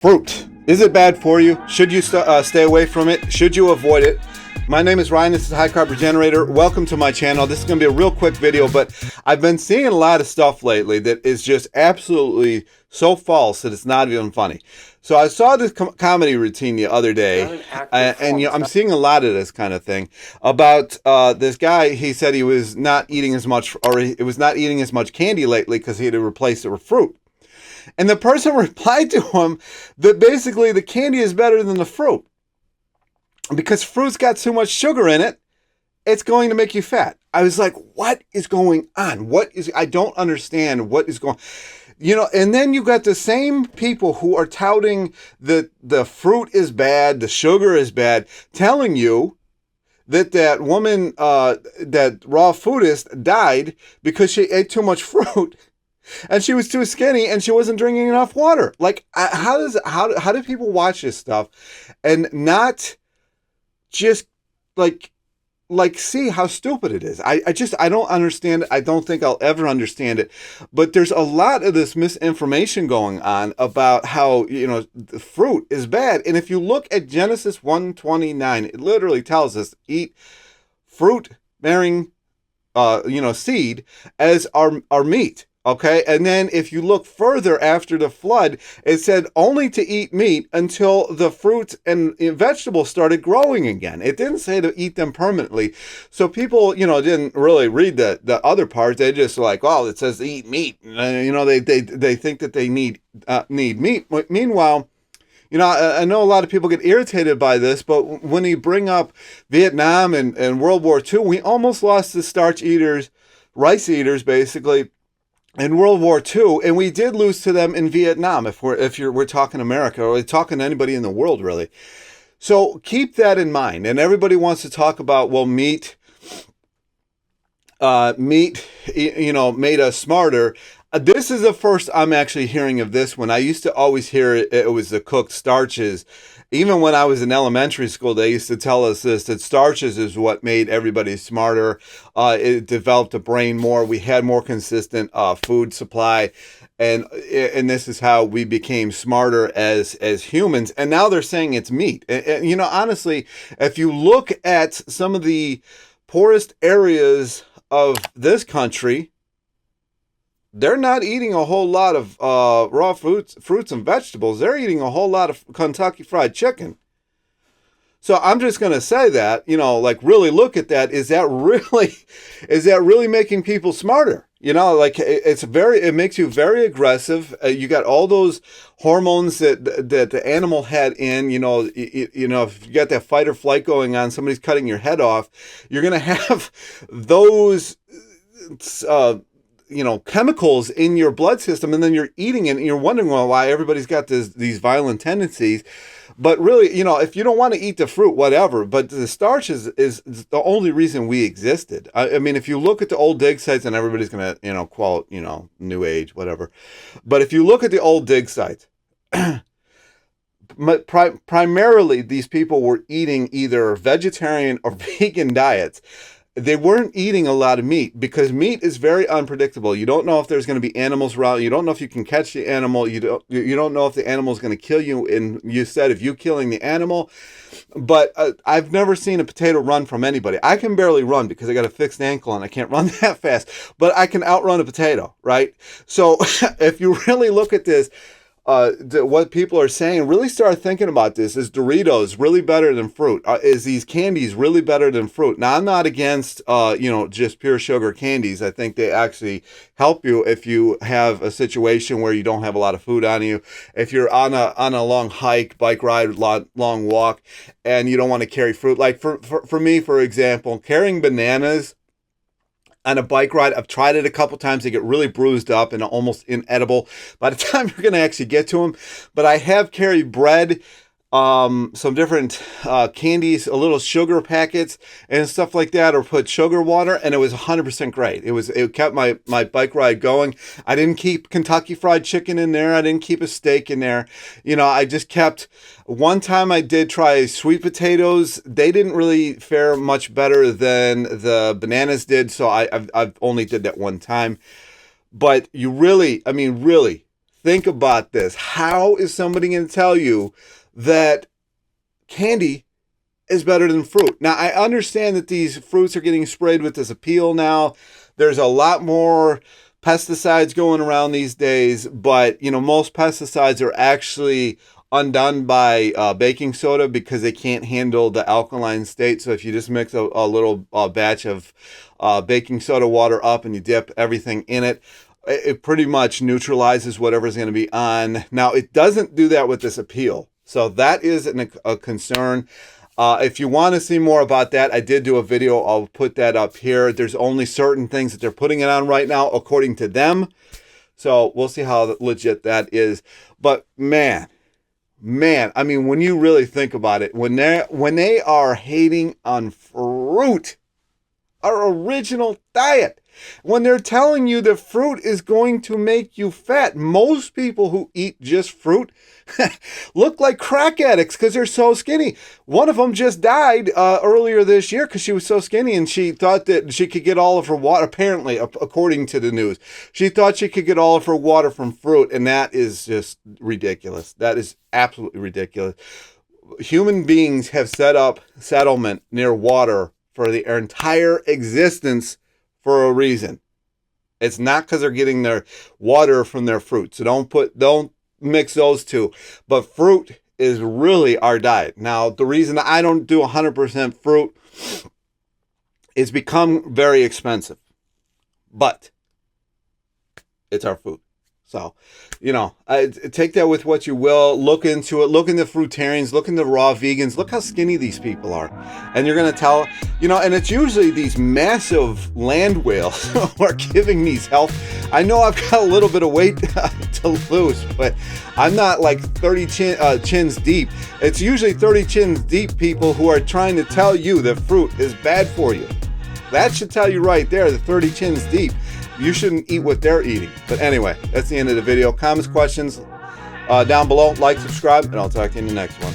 Fruit. Is it bad for you? Should you stay away from it? Should you avoid it? My name is Ryan. This is High Carb Regenerator. Welcome to my channel. This is going to be a real quick video, but I've been seeing a lot of stuff lately that is just absolutely so false that it's not even funny. So I saw this comedy routine the other day, and I'm seeing a lot of this kind of thing about this guy. He said he was not eating as much, or he was not eating as much candy lately because he had to replace it with fruit. And the person replied to him that basically the candy is better than the fruit because fruit's got so much sugar in it, it's going to make you fat. I was like, what is going on? I don't understand what is going on. You know, and then you got the same people who are touting that the fruit is bad, the sugar is bad, telling you that woman, that raw foodist died because she ate too much fruit. And she was too skinny and she wasn't drinking enough water. Like, how do people watch this stuff and not just like see how stupid it is? I don't understand it. I don't think I'll ever understand it. But there's a lot of this misinformation going on about how, you know, the fruit is bad. And if you look at Genesis 1:29, it literally tells us eat fruit bearing seed as our meat. Okay, and then if you look further after the flood, it said only to eat meat until the fruits and vegetables started growing again. It didn't say to eat them permanently. So people, didn't really read the other part. They just like, well, it says to eat meat. They think that they need meat. Meanwhile, I know a lot of people get irritated by this, but when you bring up Vietnam and World War II, we almost lost the starch eaters, rice eaters, basically, in World War II, and we did lose to them in Vietnam. If we're talking America, or we're talking to anybody in the world, really. So keep that in mind. And everybody wants to talk about, well, meat, made us smarter. This is the first I'm actually hearing of this one. I used to always hear it was the cooked starches. Even when I was in elementary school, they used to tell us this, that starches is what made everybody smarter. It developed the brain more. We had more consistent food supply. And this is how we became smarter as humans. And now they're saying it's meat. And honestly, if you look at some of the poorest areas of this country, they're not eating a whole lot of raw fruits and vegetables. They're eating a whole lot of Kentucky Fried Chicken. So I'm just going to say that, really look at that. Is that really making people smarter? It makes you very aggressive. You got all those hormones that the animal had in, if you got that fight or flight going on, somebody's cutting your head off, you're going to have those, chemicals in your blood system, and then you're eating it and you're wondering why everybody's got these violent tendencies. But really, if you don't want to eat the fruit, whatever, but the starch is the only reason we existed. I mean, if you look at the old dig sites, and everybody's going to, quote, new age, whatever. But if you look at the old dig sites, primarily these people were eating either vegetarian or vegan diets. They weren't eating a lot of meat because meat is very unpredictable. You don't know if there's going to be animals around. You don't know if you can catch the animal. You don't know if the animal is going to kill you. And you said if you killing the animal, but I've never seen a potato run from anybody. I can barely run because I got a fixed ankle and I can't run that fast. But I can outrun a potato, right? So if you really look at this. What people are saying, really start thinking about this. Is Doritos really better than fruit? Is these candies really better than fruit? Now, I'm not against, just pure sugar candies. I think they actually help you if you have a situation where you don't have a lot of food on you. If you're on a long hike, bike ride, long walk, and you don't want to carry fruit. Like for me, for example, carrying bananas on a bike ride, I've tried it a couple times. They get really bruised up and almost inedible by the time you're going to actually get to them. But I have carried bread, some different candies, a little sugar packets and stuff like that, or put sugar water, and it was 100% great. It kept my bike ride going. I didn't keep Kentucky Fried Chicken in there. I didn't keep a steak in there. I just kept. One time I did try sweet potatoes. They didn't really fare much better than the bananas did, so I've only did that one time. But you really Think about this. How is somebody going to tell you that candy is better than fruit? Now, I understand that these fruits are getting sprayed with this appeal now. There's a lot more pesticides going around these days, but most pesticides are actually undone by baking soda because they can't handle the alkaline state. So if you just mix a little batch of baking soda water up and you dip everything in it, it pretty much neutralizes whatever's going to be on. Now, it doesn't do that with this appeal. So that is a concern. If you want to see more about that, I did do a video. I'll put that up here. There's only certain things that they're putting it on right now, according to them. So we'll see how legit that is. But man, I mean, when you really think about it, when they are hating on fruit, our original diet, when they're telling you that fruit is going to make you fat, most people who eat just fruit look like crack addicts because they're so skinny. One of them just died earlier this year because she was so skinny, and she thought that she could get all of her water, apparently, according to the news. She thought she could get all of her water from fruit, and that is just ridiculous. That is absolutely ridiculous. Human beings have set up settlement near water for their entire existence for a reason. It's not because they're getting their water from their fruit. So don't mix those two. But fruit is really our diet. Now, the reason I don't do 100% fruit is become very expensive. But it's our food. So, take that with what you will. Look into it. Look into fruitarians. Look into raw vegans. Look how skinny these people are. And you're going to tell, and it's usually these massive land whales who are giving these health. I know I've got a little bit of weight to lose, but I'm not like 30 chins deep. It's usually 30 chins deep people who are trying to tell you that fruit is bad for you. That should tell you right there, the 30 chins deep. You shouldn't eat what they're eating. But anyway, that's the end of the video. Comments, questions down below. Like, subscribe, and I'll talk to you in the next one.